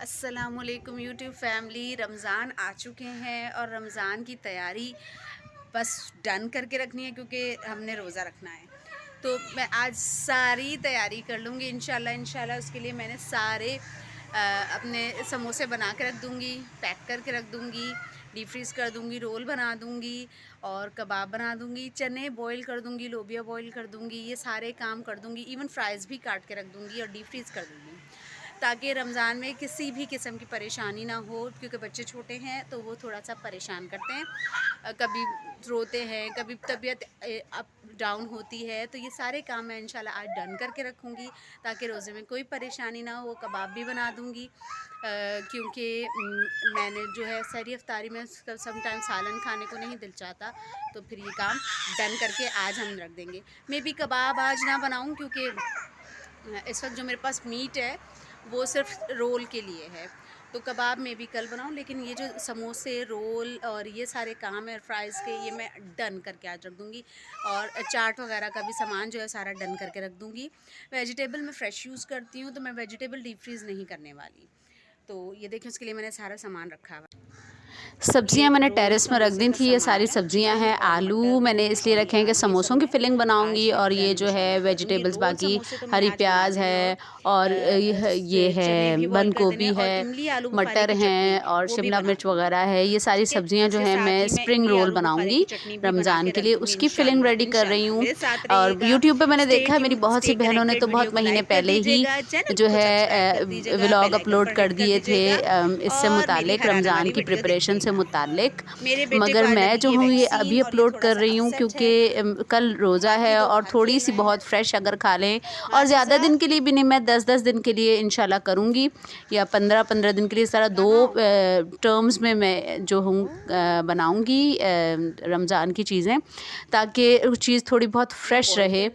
अस्सलामुअलैकुम YouTube family. Ramzan आ चुके हैं और रमज़ान की तैयारी बस डन करके रखनी है क्योंकि हमने रोज़ा रखना है। तो मैं आज सारी तैयारी कर लूँगी इंशाल्लाह। उसके लिए मैंने सारे अपने समोसे बना के रख दूँगी, पैक करके रख दूँगी, डीप फ्रीज़ कर दूँगी, रोल बना दूँगी और कबाब बना दूँगी, चने बॉईल कर दूँगी, लोबिया बॉईल कर दूँगी, ये सारे काम कर दूँगी। इवन फ्राइज़ भी काट के रख दूँगी और डीप फ्रीज़ कर दूँगी ताकि रमज़ान में किसी भी किस्म की परेशानी ना हो, क्योंकि बच्चे छोटे हैं तो वो थोड़ा सा परेशान करते हैं, कभी रोते हैं, कभी तबीयत अप डाउन होती है। तो ये सारे काम मैं इंशाल्लाह आज डन करके रखूँगी ताकि रोज़े में कोई परेशानी ना हो। कबाब भी बना दूँगी क्योंकि मैंने जो है सहरी अफ्तारी में समटाइम सालन खाने को नहीं दिल चाहता, तो फिर ये काम डन करके आज हम रख देंगे। मैं भी कबाब आज ना बनाऊँ क्योंकि इस वक्त जो मेरे पास मीट है वो सिर्फ रोल के लिए है, तो कबाब में भी कल बनाऊं। लेकिन ये जो समोसे, रोल और ये सारे काम है फ्राइज़ के, ये मैं डन करके आज रख दूँगी। और चाट वगैरह का भी सामान जो है सारा डन करके रख दूँगी। वेजिटेबल मैं फ़्रेश यूज़ करती हूँ, तो मैं वेजिटेबल डीप फ्रीज़ नहीं करने वाली। तो ये देखिए, उसके लिए मैंने सारा सामान रखा हुआ है। सब्जियां मैंने टेरेस में रख दी थी। ये सारी सब्जियां हैं। आलू मैंने इसलिए रखे हैं कि समोसों की फिलिंग बनाऊंगी, और ये जो है वेजिटेबल्स बाकी हरी प्याज है और ये है बंद गोभी है, मटर हैं और शिमला मिर्च वगैरह है। ये सारी सब्जियां जो है मैं स्प्रिंग रोल बनाऊंगी रमज़ान के लिए, उसकी फिलिंग रेडी कर रही हूँ। और यूट्यूब पे मैंने देखा है मेरी बहुत सी बहनों ने तो बहुत महीने पहले ही जो है व्लॉग अपलोड कर दिए थे इससे मुतालिक, रमज़ान की प्रिपरेशन से मुतालिक। मगर मैं जो हूँ ये अभी अपलोड कर रही हूँ क्योंकि कल रोज़ा है और थोड़ी सी बहुत फ्रेश अगर खा लें, और ज़्यादा दिन के लिए भी नहीं, मैं 10-10 दिन के लिए इंशाल्लाह करूँगी या 15-15 दिन के लिए। सारा 2 टर्म्स में मैं जो हूँ बनाऊँगी रमज़ान की चीज़ें, ताकि चीज़ थोड़ी बहुत फ्रेश रहे।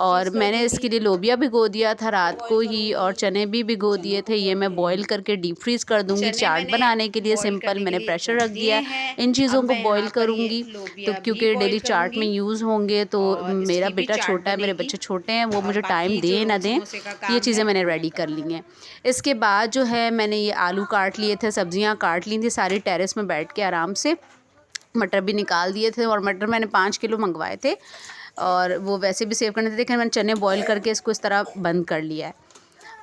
और मैंने इसके लिए लोबिया भिगो दिया था रात को ही, और चने भी भिगो दिए थे। ये मैं बॉईल करके डीप फ्रीज़ कर दूँगी। चाट बनाने के लिए सिंपल मैंने प्रेशर रख दिया। इन चीज़ों को बॉईल करूँगी तो क्योंकि डेली चाट में यूज़ होंगे। तो मेरा बेटा छोटा है, मेरे बच्चे छोटे हैं, वो मुझे टाइम दें ना दें, ये चीज़ें मैंने रेडी कर ली हैं। इसके बाद जो है मैंने ये आलू काट लिए थे, सब्जियां काट ली थी सारी, टेरेस में बैठ के आराम से। मटर भी निकाल दिए थे, और मटर मैंने 5 किलो मंगवाए थे और वो वैसे भी सेव करने थे। लेकिन मैंने चने बॉईल करके इसको इस तरह बंद कर लिया है।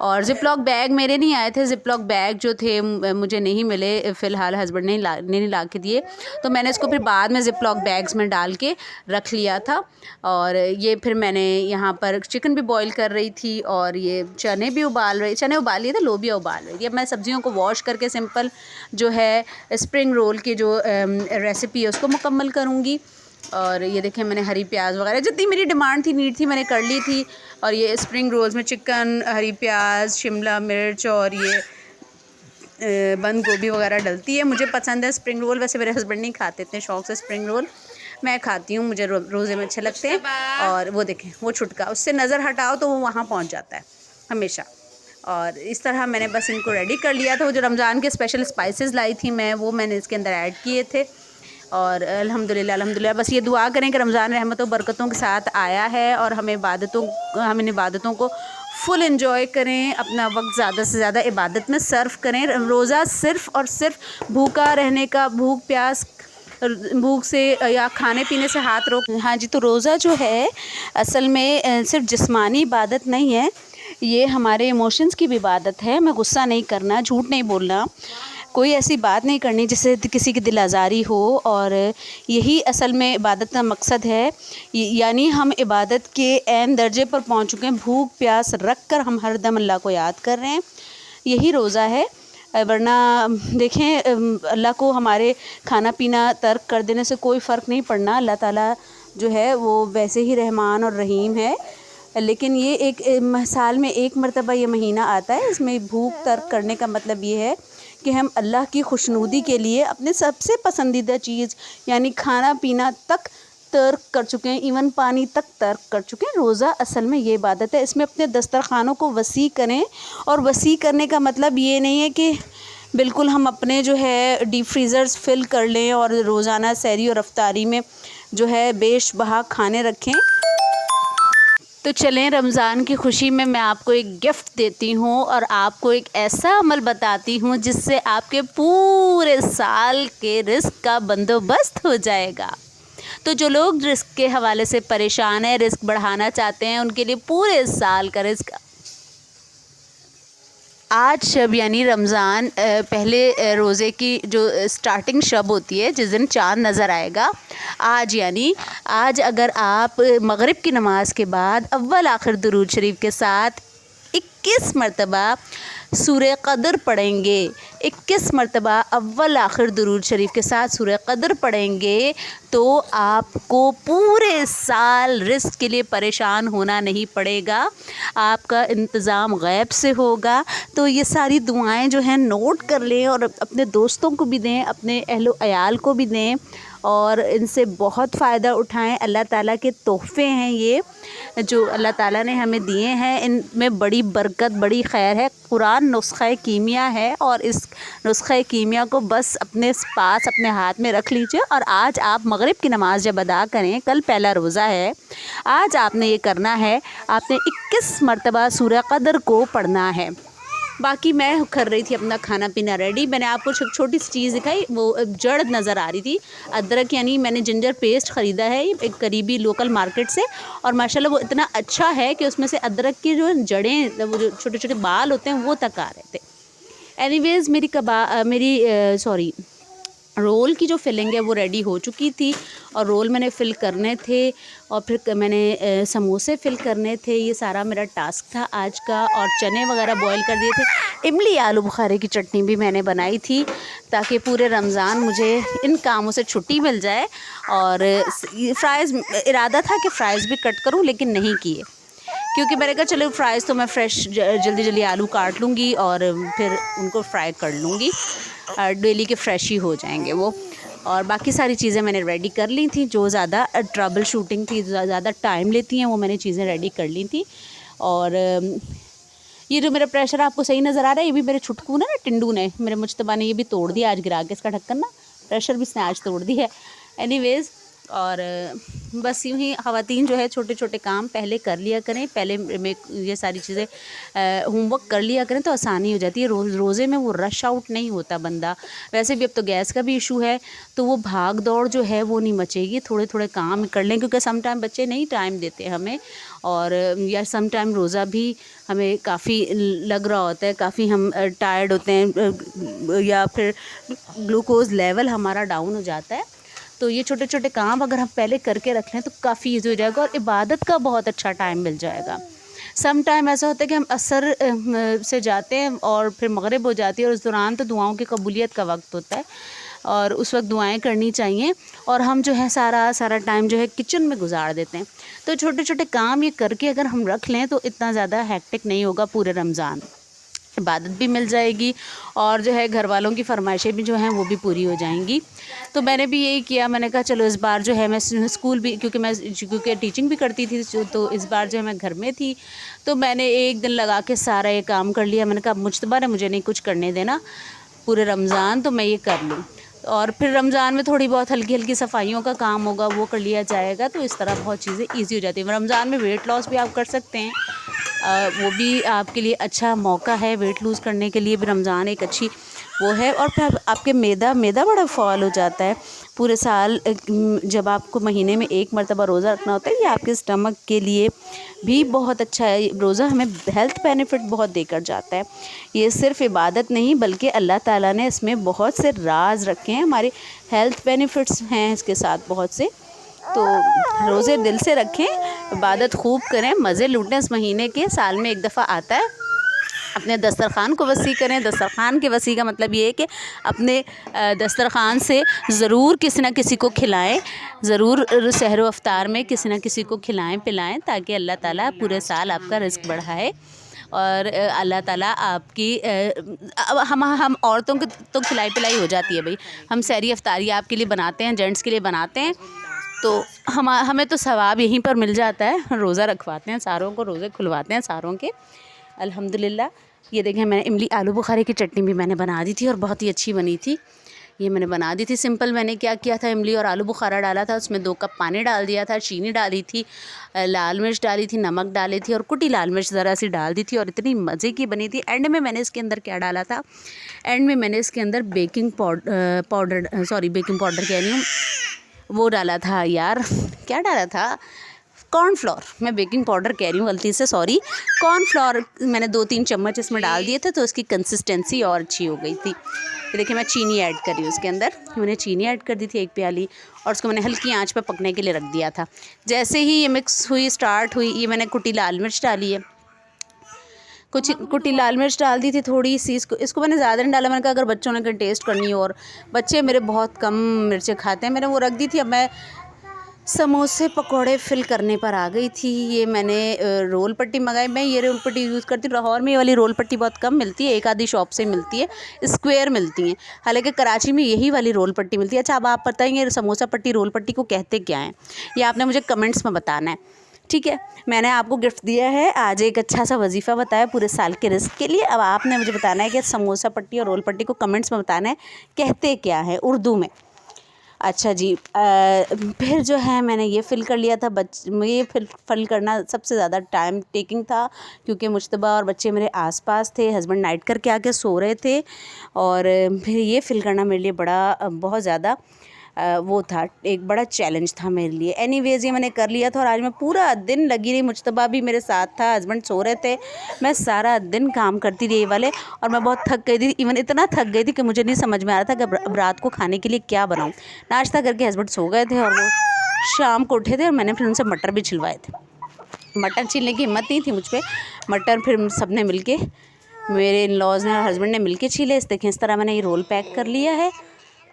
और ज़िप-लॉक बैग मेरे नहीं आए थे, ज़िप-लॉक बैग जो थे मुझे नहीं मिले फ़िलहाल, हस्बैंड ने ला के दिए, तो मैंने इसको फिर बाद में ज़िप-लॉक बैग्स में डाल के रख लिया था। और ये फिर मैंने यहाँ पर चिकन भी बॉईल कर रही थी और ये चने भी चने उबाल लिए थे, लोबिया उबाल रही थी। अब मैं सब्जियों को वॉश करके सिंपल जो है स्प्रिंग रोल की जो रेसिपी है उसको मुकम्मल करूँगी। और ये देखें, मैंने हरी प्याज वगैरह जितनी मेरी डिमांड थी, नीड थी, मैंने कर ली थी। और ये स्प्रिंग रोल्स में चिकन, हरी प्याज, शिमला मिर्च और ये बंद गोभी वगैरह डलती है। मुझे पसंद है स्प्रिंग रोल, वैसे मेरे हस्बैंड नहीं खाते इतने शौक़ से स्प्रिंग रोल, मैं खाती हूँ, मुझे रोज़े में अच्छे लगते हैं। और वो देखें, वो छुटका, उससे नज़र हटाओ तो वो वहाँ पहुँच जाता है हमेशा। और इस तरह मैंने बस इनको रेडी कर लिया था। वो जो रमज़ान के स्पेशल स्पाइसेस लाई थी मैं, वो मैंने इसके अंदर ऐड किए थे। और अल्हम्दुलिल्लाह बस ये दुआ करें कि रमज़ान रहमतों बरकतों के साथ आया है और हम इन इबादतों को फुल एंजॉय करें, अपना वक्त ज़्यादा से ज़्यादा इबादत में सर्व करें। रोज़ा सिर्फ़ और सिर्फ भूखा रहने का, भूख से या खाने पीने से हाथ रोक। हाँ जी, तो रोज़ा जो है असल में सिर्फ जिस्मानी इबादत नहीं है, ये हमारे इमोशंस की भी इबादत है। मैं गुस्सा नहीं करना, झूठ नहीं बोलना, कोई ऐसी बात नहीं करनी जिससे किसी की दिल आज़ारी हो। और यही असल में इबादत का मकसद है। यानी हम इबादत के ऐन दर्जे पर पहुंच चुके हैं, भूख प्यास रख कर हम हर दम अल्लाह को याद कर रहे हैं, यही रोज़ा है। वरना देखें, अल्लाह को हमारे खाना पीना तर्क कर देने से कोई फ़र्क नहीं पड़ना। अल्लाह ताला जो है वो वैसे ही रहमान और रहीम है। लेकिन ये एक साल में एक मरतबा ये महीना आता है, इसमें भूख तर्क करने का मतलब ये है कि हम अल्लाह की खुशनुदी के लिए अपने सबसे पसंदीदा चीज़ यानी खाना पीना तक तर्क कर चुके हैं, इवन पानी तक तर्क कर चुके हैं। रोज़ा असल में ये इबादत है, इसमें अपने दस्तरखानों को वसी करें। और वसी करने का मतलब ये नहीं है कि बिल्कुल हम अपने जो है डीप फ्रीज़र्स फिल कर लें और रोज़ाना सहरी और अफ्तारी में जो है बेशबहा खाने रखें। तो तो चलें, रमज़ान की खुशी में मैं आपको एक गिफ्ट देती हूँ और आपको एक ऐसा अमल बताती हूँ जिससे आपके पूरे साल के रिस्क का बंदोबस्त हो जाएगा। तो जो लोग रिस्क के हवाले से परेशान हैं, रिस्क बढ़ाना चाहते हैं, उनके लिए पूरे साल का रिस्क आज शब यानी रमज़ान पहले रोज़े की जो स्टार्टिंग शब होती है, जिस दिन चाँद नज़र आएगा, आज यानी आज अगर आप मगरिब की नमाज़ के बाद अव्वल आखिर दुरूद शरीफ के साथ 21 मरतबा सूरह क़द्र पढ़ेंगे, 21 मरतबा अव्वल आखिर दुरूद शरीफ के साथ सूरह क़द्र पढ़ेंगे, तो आपको पूरे साल रिस्क के लिए परेशान होना नहीं पड़ेगा। आपका इंतज़ाम गैब से होगा। तो ये सारी दुआएं जो हैं नोट कर लें और अपने दोस्तों को भी दें, अपने अहलो अयाल को भी दें और इनसे बहुत फ़ायदा उठाएं। अल्लाह ताला के तोहफ़े हैं ये, जो अल्लाह ताला ने हमें दिए हैं। इनमें बड़ी बरकत, बड़ी खैर है। कुरान नुस्ख़ा कीमिया है और इस नुस्ख़ा कीमिया को बस अपने पास अपने हाथ में रख लीजिए। और आज आप मगरिब की नमाज़ जब अदा करें, कल पहला रोज़ा है, आज आपने ये करना है, आपने 21 मरतबा सूरह क़द्र को पढ़ना है। बाकी मैं कर रही थी अपना खाना पीना रेडी। मैंने आपको छोटी सी चीज़ दिखाई, वो जड़ नज़र आ रही थी, अदरक, यानी मैंने जिंजर पेस्ट ख़रीदा है एक करीबी लोकल मार्केट से, और माशाल्लाह वो इतना अच्छा है कि उसमें से अदरक की जो जड़ें, वो जो छोटे छोटे बाल होते हैं, वो तक आ रहे थे। एनीवेज़ मेरी रोल की जो फिलिंग है वो रेडी हो चुकी थी और रोल मैंने फ़िल करने थे और फिर मैंने समोसे फ़िल करने थे। ये सारा मेरा टास्क था आज का। और चने वगैरह बॉईल कर दिए थे। इमली आलू बुखारे की चटनी भी मैंने बनाई थी ताकि पूरे रमज़ान मुझे इन कामों से छुट्टी मिल जाए। और फ़्राइज़, इरादा था कि फ़्राइज़ भी कट करूं, लेकिन नहीं किए, क्योंकि मैंने कहा चलो फ़्राइज़ तो मैं फ़्रेश जल्दी जल्दी आलू काट लूँगी और फिर उनको फ्राई कर लूँगी, डेली के फ़्रेश ही हो जाएंगे वो। और बाकी सारी चीज़ें मैंने रेडी कर ली थी, जो ज़्यादा ट्रबल शूटिंग थी, ज़्यादा टाइम लेती हैं, वो मैंने चीज़ें रेडी कर ली थी। और ये जो मेरा प्रेशर आपको सही नज़र आ रहा है, ये भी मेरे छुटकू ना टिंडू ने, मेरे मुश्तबा ने ये भी तोड़ दिया आज गिरा के, इसका ढक्कन ना, प्रेशर भी इसने आज तोड़ दिया है। एनीवेज़, और बस यूँ ही ख़वातीन जो है छोटे छोटे काम पहले कर लिया करें, पहले में ये सारी चीज़ें होमवर्क कर लिया करें तो आसानी हो जाती है। रोज़े में वो रश आउट नहीं होता बंदा। वैसे भी अब तो गैस का भी इशू है, तो वो भाग दौड़ जो है वो नहीं मचेगी। थोड़े थोड़े काम कर लें, क्योंकि सम टाइम बच्चे नहीं टाइम देते हमें, और या सम टाइम रोज़ा भी हमें काफ़ी लग रहा होता है, काफ़ी हम टायर्ड होते हैं, या फिर ग्लूकोज़ लेवल हमारा डाउन हो जाता है। तो ये छोटे छोटे काम अगर हम पहले करके रख लें तो काफ़ी ईजी हो जाएगा और इबादत का बहुत अच्छा टाइम मिल जाएगा। सम टाइम ऐसा होता है कि हम असर से जाते हैं और फिर मगरिब हो जाती है, और उस दौरान तो दुआओं की कबूलियत का वक्त होता है और उस वक्त दुआएं करनी चाहिए, और हम जो है सारा टाइम जो है किचन में गुजार देते हैं। तो छोटे छोटे काम ये करके अगर हम रख लें तो इतना ज़्यादा हैक्टिक नहीं होगा पूरे रमज़ान। इबादत भी मिल जाएगी और जो है घर वालों की फरमाइशें भी जो हैं वो भी पूरी हो जाएंगी। तो मैंने भी यही किया, मैंने कहा चलो इस बार जो है मैं स्कूल भी, क्योंकि टीचिंग भी करती थी, तो इस बार जो है मैं घर में थी, तो मैंने एक दिन लगा के सारा ये काम कर लिया। मैंने कहा मुश्तबा ने मुझे नहीं कुछ करने देना पूरे रमज़ान, तो मैं ये कर लूँ। और फिर रमज़ान में थोड़ी बहुत हल्की हल्की सफाइयों का काम होगा, वो कर लिया जाएगा। तो इस तरह बहुत चीज़ें ईजी हो जाती हैं। रमज़ान में वेट लॉस भी आप कर सकते हैं, वो भी आपके लिए अच्छा मौका है। वेट लूज़ करने के लिए भी रमज़ान एक अच्छी वो है। और फिर आपके मैदा बड़ा फॉल हो जाता है पूरे साल। जब आपको महीने में एक मरतबा रोज़ा रखना होता है, ये आपके स्टमक के लिए भी बहुत अच्छा है। रोज़ा हमें हेल्थ बेनिफिट बहुत देकर जाता है। ये सिर्फ़ इबादत नहीं, बल्कि अल्लाह ताला ने इसमें बहुत से राज रखे हैं, हमारे हेल्थ बेनिफिट्स हैं इसके साथ बहुत से। तो रोज़े दिल से रखें, इबादत खूब करें, मज़े लूटें। इस महीने के साल में एक दफ़ा आता है। अपने दस्तरख़ान को वसी करें। दस्तरख़ान के वसी का मतलब ये है कि अपने दस्तरख़ान से ज़रूर किसी न किसी को खिलाएं, ज़रूर सहर व अफ्तार में किसी न किसी को खिलाएं पिलाएं, ताकि अल्लाह ताला पूरे साल आपका रिज़्क़ बढ़ाए। और अल्लाह ताला आपकी हम औरतों की तो खिलाई पिलाई हो जाती है भाई। हम सहरी अफ्तारी आपके लिए बनाते हैं, जेंट्स के लिए बनाते हैं, तो हमें तो सवाब यहीं पर मिल जाता है। रोज़ा रखवाते हैं सारों को, रोज़े खुलवाते हैं सारों के, अल्हम्दुलिल्लाह। ये देखें, मैंने इमली आलू बुखारे की चटनी भी मैंने बना दी थी और बहुत ही अच्छी बनी थी। ये मैंने बना दी थी सिंपल। मैंने क्या किया था, इमली और आलू बुखारा डाला था, उसमें 2 कप पानी डाल दिया था, चीनी डाली थी, लाल मिर्च डाली थी, नमक डाली थी और कुटी लाल मिर्च ज़रा सी डाल दी थी और इतनी मज़े की बनी थी। एंड में मैंने इसके अंदर क्या डाला था, एंड में मैंने इसके अंदर बेकिंग पाउडर कह रही हूँ, वो डाला था यार, क्या डाला था, कॉर्नफ्लोर। मैं बेकिंग पाउडर कह रही हूँ गलती से, सॉरी। कॉर्नफ्लोर मैंने 2-3 चम्मच इसमें डाल दिए थे तो इसकी कंसिस्टेंसी और अच्छी हो गई थी। ये देखिए मैं चीनी ऐड कर रही हूँ इसके अंदर। मैंने चीनी ऐड कर दी थी 1 प्याली और उसको मैंने हल्की आंच पे पकने के लिए रख दिया था। जैसे ही ये मिक्स हुई, स्टार्ट हुई, ये मैंने कुटी लाल मिर्च डाली है, कुछ कुटी लाल मिर्च डाल दी थी थोड़ी सी। इसको मैंने ज़्यादा नहीं डाला, मैंने कहा अगर बच्चों ने टेस्ट करनी हो, और बच्चे मेरे बहुत कम मिर्चें खाते हैं, मैंने वो रख दी थी। अब मैं समोसे पकोड़े फिल करने पर आ गई थी। ये मैंने रोल पट्टी मंगाई। मैं ये रोल पट्टी यूज़ करती हूँ, लाहौर में ये वाली रोल पट्टी बहुत कम मिलती है, एक आधी शॉप से मिलती है, स्क्वायर मिलती हैं, हालांकि कराची में यही वाली रोल पट्टी मिलती है। अच्छा, अब आप बताएंगे समोसा पट्टी रोल पट्टी को कहते क्या हैं, ये आपने मुझे कमेंट्स में बताना है, ठीक है। मैंने आपको गिफ्ट दिया है आज, एक अच्छा सा वजीफ़ा बताया पूरे साल के रिस्क के लिए। अब आपने मुझे बताना है कि समोसा पट्टी और रोल पट्टी को कमेंट्स में बताना है कहते क्या है उर्दू में। अच्छा जी, फिर जो है मैंने ये फ़िल कर लिया था। ये फ़िल करना सबसे ज़्यादा टाइम टेकिंग था क्योंकि मुश्तबा और बच्चे मेरे आसपास थे, हस्बैंड नाइट करके आके सो रहे थे, और फिर ये फ़िल करना मेरे लिए बहुत ज़्यादा वो था, एक बड़ा चैलेंज था मेरे लिए। एनीवेज़ ये मैंने कर लिया था और आज मैं पूरा दिन लगी रही। मुश्तबा भी मेरे साथ था, हस्बैंड सो रहे थे, मैं सारा दिन काम करती रही ये वाले, और मैं बहुत थक गई थी। इवन इतना थक गई थी कि मुझे नहीं समझ में आ रहा था कि अब रात को खाने के लिए क्या बनाऊँ। नाश्ता करके हस्बैंड सो गए थे और वो शाम को उठे थे और मैंने फिर उनसे मटर भी छिलवाए थे। मटर छीलने की हिम्मत नहीं थी मुझ पर। मटर फिर सब ने मिल के, मेरे इन लॉज़ ने और हस्बैंड ने मिल के छीले। इस देखें, इस तरह मैंने ये रोल पैक कर लिया है।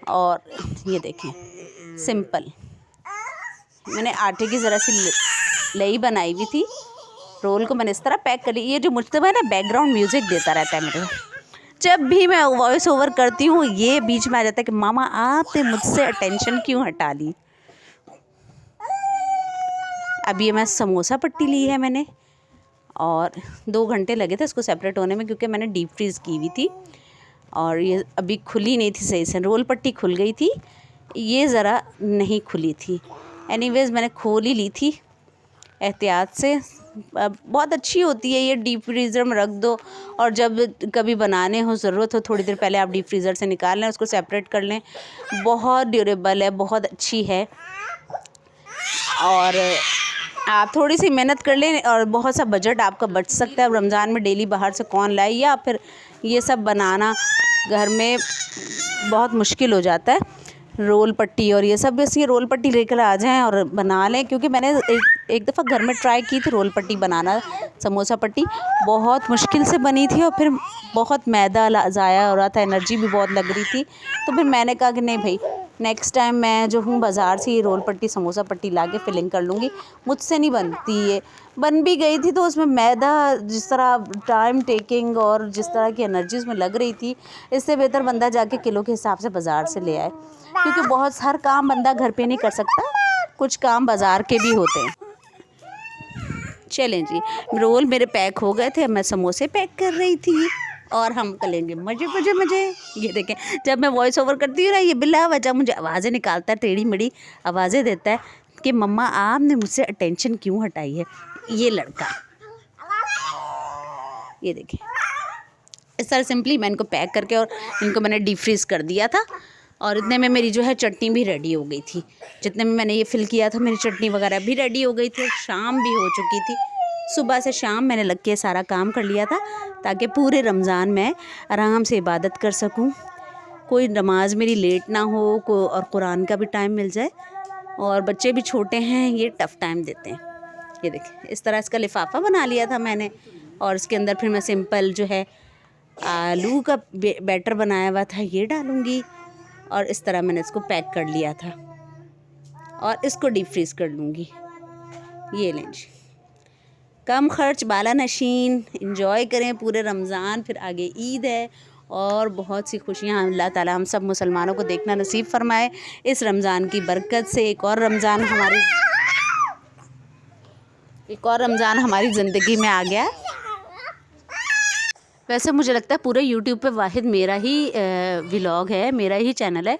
और ये देखें सिंपल, मैंने आटे की ज़रा सी लई बनाई हुई थी, रोल को मैंने इस तरह पैक कर ली। ये जो मुश्तबा है ना, बैकग्राउंड म्यूज़िक देता रहता है मेरे को, जब भी मैं वॉइस ओवर करती हूँ ये बीच में आ जाता है कि मामा आपने मुझसे अटेंशन क्यों हटा ली। अब ये मैं समोसा पट्टी ली है मैंने, और 2 घंटे लगे थे इसको सेपरेट होने में क्योंकि मैंने डीप फ्रीज़ की हुई थी, और ये अभी खुली नहीं थी सही से। रोल पट्टी खुल गई थी, ये ज़रा नहीं खुली थी। एनीवेज़ मैंने खोल ही ली थी एहतियात से। बहुत अच्छी होती है ये, डीप फ्रीज़र में रख दो, और जब कभी बनाने हो, ज़रूरत हो, थोड़ी देर पहले आप डीप फ्रीज़र से निकाल लें, उसको सेपरेट कर लें। बहुत ड्यूरेबल है, बहुत अच्छी है, और आप थोड़ी सी मेहनत कर लें और बहुत सा बजट आपका बच सकता है। अब रमज़ान में डेली बाहर से कौन लाए, या फिर ये सब बनाना घर में बहुत मुश्किल हो जाता है। रोल पट्टी और ये सब, बस ये रोल पट्टी लेकर आ जाएं और बना लें, क्योंकि मैंने एक दफ़ा घर में ट्राई की थी रोल पट्टी बनाना, समोसा पट्टी बहुत मुश्किल से बनी थी, और फिर बहुत मैदा ज़ाया हो रहा था, एनर्जी भी बहुत लग रही थी। तो फिर मैंने कहा कि नहीं भाई, नेक्स्ट टाइम मैं जो हूँ बाज़ार से ये रोल पट्टी समोसा पट्टी ला के फिलिंग कर लूँगी, मुझसे नहीं बनती। ये बन भी गई थी तो उसमें मैदा जिस तरह टाइम टेकिंग और जिस तरह की एनर्जी उसमें लग रही थी, इससे बेहतर बंदा जाके किलो के हिसाब से बाज़ार से ले आए, क्योंकि बहुत हर काम बंदा घर पे नहीं कर सकता, कुछ काम बाज़ार के भी होते हैं। चलें जी, रोल मेरे पैक हो गए थे, अब मैं समोसे पैक कर रही थी और हम करेंगे मज़े मज़े मज़े। ये देखें, जब मैं वॉइस ओवर करती हूँ ना, ये बिला वजह मुझे आवाज़ें निकालता है, टेढ़ी मेढ़ी आवाज़ें देता है कि मम्मा आपने मुझसे अटेंशन क्यों हटाई है, ये लड़का। ये देखें, इस तरह सिंपली मैं इनको पैक करके और इनको मैंने डीप फ्रीज़ कर दिया था, और इतने में मेरी जो है चटनी भी रेडी हो गई थी। जितने में मैंने ये फ़िल किया था मेरी चटनी वगैरह भी रेडी हो गई थी, शाम भी हो चुकी थी। सुबह से शाम मैंने लग के सारा काम कर लिया था ताकि पूरे रमज़ान में आराम से इबादत कर सकूं, कोई नमाज मेरी लेट ना हो, और कुरान का भी टाइम मिल जाए, और बच्चे भी छोटे हैं, ये टफ़ टाइम देते हैं। ये देखिए, इस तरह इसका लिफाफा बना लिया था मैंने, और इसके अंदर फिर मैं सिंपल जो है आलू का बैटर बनाया हुआ था ये डालूँगी, और इस तरह मैंने इसको पैक कर लिया था, और इसको डीप फ्रीज़ कर लूँगी। ये लें जी, कम खर्च बाला नशीन, एंजॉय करें पूरे रमज़ान, फिर आगे ईद है और बहुत सी खुशियाँ अल्लाह ताला हम सब मुसलमानों को देखना नसीब फरमाए। इस रमज़ान की बरकत से एक और रमज़ान हमारी ज़िंदगी में आ गया। वैसे मुझे लगता है पूरे यूट्यूब पे वाहिद मेरा ही व्लॉग है, मेरा ही चैनल है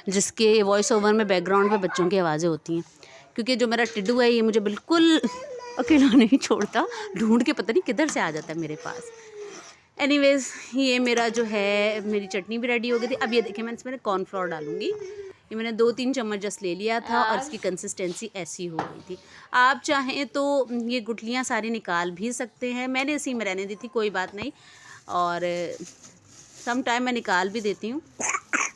जिसके वॉइस ओवर में बैकग्राउंड पे बच्चों की आवाज़ें होती हैं, क्योंकि जो मेरा टिड्डू है ये मुझे बिल्कुल अकेला नहीं छोड़ता, ढूंढ के पता नहीं किधर से आ जाता है मेरे पास। एनीवेज़ ये मेरा जो है, मेरी चटनी भी रेडी हो गई थी। अब ये देखिए मैं इसमें कॉर्नफ्लोर डालूँगी। ये मैंने 2-3 चम्मच जस्ट ले लिया था और इसकी कंसिस्टेंसी ऐसी हो गई थी। आप चाहें तो ये गुठलियाँ सारी निकाल भी सकते हैं, मैंने इसी में रहने दी थी, कोई बात नहीं। और सम टाइम मैं निकाल भी देती हूँ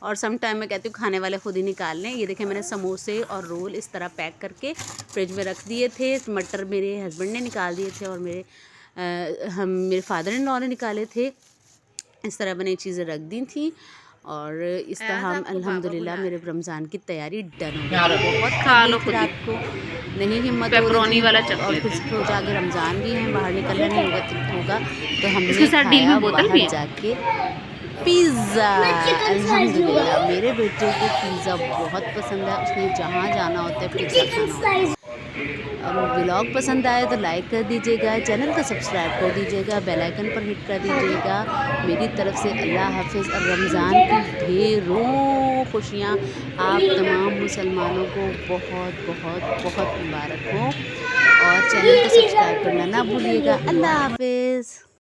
और सम टाइम मैं कहती हूँ खाने वाले खुद ही निकाल लें। ये देखें मैंने समोसे और रोल इस तरह पैक करके फ्रिज में रख दिए थे। मटर मेरे हस्बैंड ने निकाल दिए थे और मेरे फादर इन लॉ ने निकाले थे। इस तरह मैंने चीज़ें रख दी थी और इस तरह हम अल्हम्दुलिल्लाह मेरे रमज़ान की तैयारी डन हो गई। बहुत खा लो रात को, नहीं हिम्मत पेपरोनी वाला और कुछ तो जाके रमज़ान भी है, बाहर निकलना नहीं होगा तो हमने खाया बाहर जाके पिज़्ज़ा। अल्हम्दुलिल्लाह मेरे बेटे को पिज़्ज़ा बहुत पसंद है, उसने जहाँ जाना होता है पिज़्ज़ा खाना होता है। और व्लॉग पसंद आए तो लाइक कर दीजिएगा, चैनल को सब्सक्राइब कर दीजिएगा, बेल आइकन पर हिट कर दीजिएगा। मेरी तरफ से अल्लाह हाफ़िज़ और रमज़ान की ढेरों खुशियाँ आप तमाम मुसलमानों को बहुत बहुत बहुत मुबारक हो और चैनल को सब्सक्राइब करना ना भूलिएगा। अल्लाह हाफ़िज़।